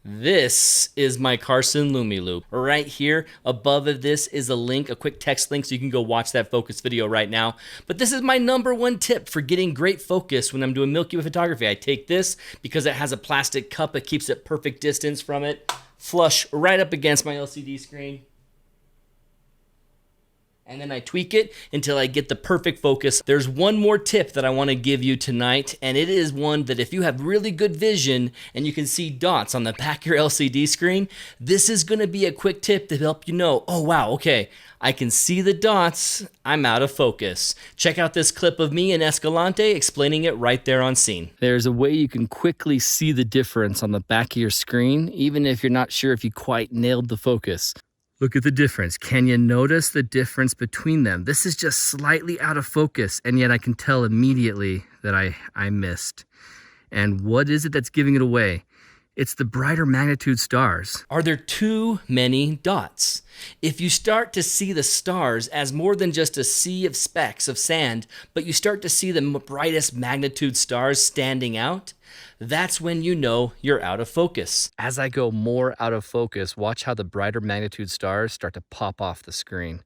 This is my Carson LumiLoupe. Right here above of this is a link, a quick text link, so you can go watch that focus video right now. But this is my #1 tip for getting great focus when I'm doing Milky Way photography. I take this because it has a plastic cup. It keeps it perfect distance from it. Flush right up against my LCD screen. And then I tweak it until I get the perfect focus. There's one more tip that I want to give you tonight, and it is one that if you have really good vision and you can see dots on the back of your LCD screen, this is going to be a quick tip to help you know, oh wow, okay, I can see the dots, I'm out of focus. Check out this clip of me in Escalante explaining it right there on scene. There's a way you can quickly see the difference on the back of your screen, even if you're not sure if you quite nailed the focus. Look at the difference. Can you notice the difference between them? This is just slightly out of focus, and yet I can tell immediately that I missed. And what is it that's giving it away? It's the brighter magnitude stars. Are there too many dots? If you start to see the stars as more than just a sea of specks of sand, but you start to see the brightest magnitude stars standing out, that's when you know you're out of focus. As I go more out of focus, watch how the brighter magnitude stars start to pop off the screen.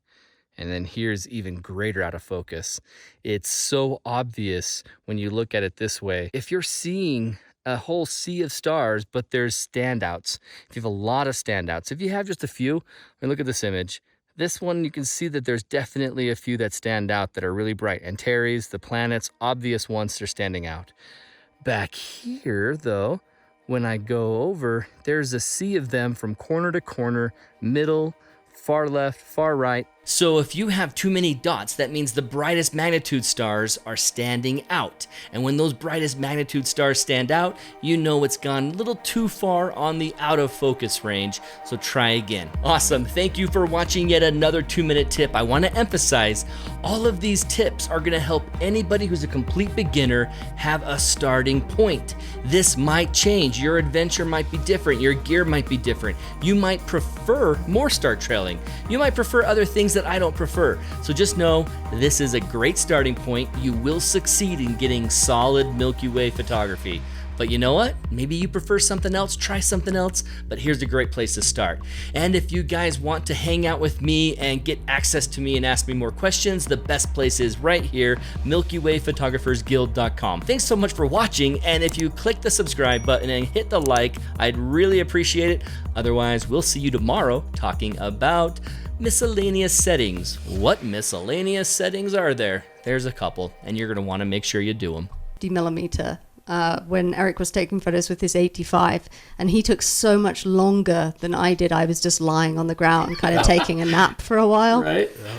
And then here's even greater out of focus. It's so obvious when you look at it this way. If you're seeing a whole sea of stars, but there's standouts, if you have a lot of standouts, if you have just a few, and look at this image, this one you can see that there's definitely a few that stand out that are really bright. Antares, the planets, obvious ones that are standing out. Back here, though, when I go over, there's a sea of them from corner to corner, middle, far left, far right. So if you have too many dots, that means the brightest magnitude stars are standing out. And when those brightest magnitude stars stand out, you know it's gone a little too far on the out of focus range. So try again. Awesome. Thank you for watching yet another 2-minute tip. I want to emphasize all of these tips are going to help anybody who's a complete beginner have a starting point. This might change. Your adventure might be different. Your gear might be different. You might prefer more star trailing. You might prefer other things that I don't prefer. So just know this is a great starting point. You will succeed in getting solid Milky Way photography. But you know what? Maybe you prefer something else, try something else, but here's a great place to start. And if you guys want to hang out with me and get access to me and ask me more questions, the best place is right here, MilkyWayPhotographersGuild.com. Thanks so much for watching, and if you click the subscribe button and hit the like, I'd really appreciate it. Otherwise, we'll see you tomorrow talking about miscellaneous settings. What miscellaneous settings are there? There's a couple, and you're gonna wanna make sure you do them. 50mm when Eric was taking photos with his 85, and he took so much longer than I did. I was just lying on the ground kind of taking a nap for a while. Right.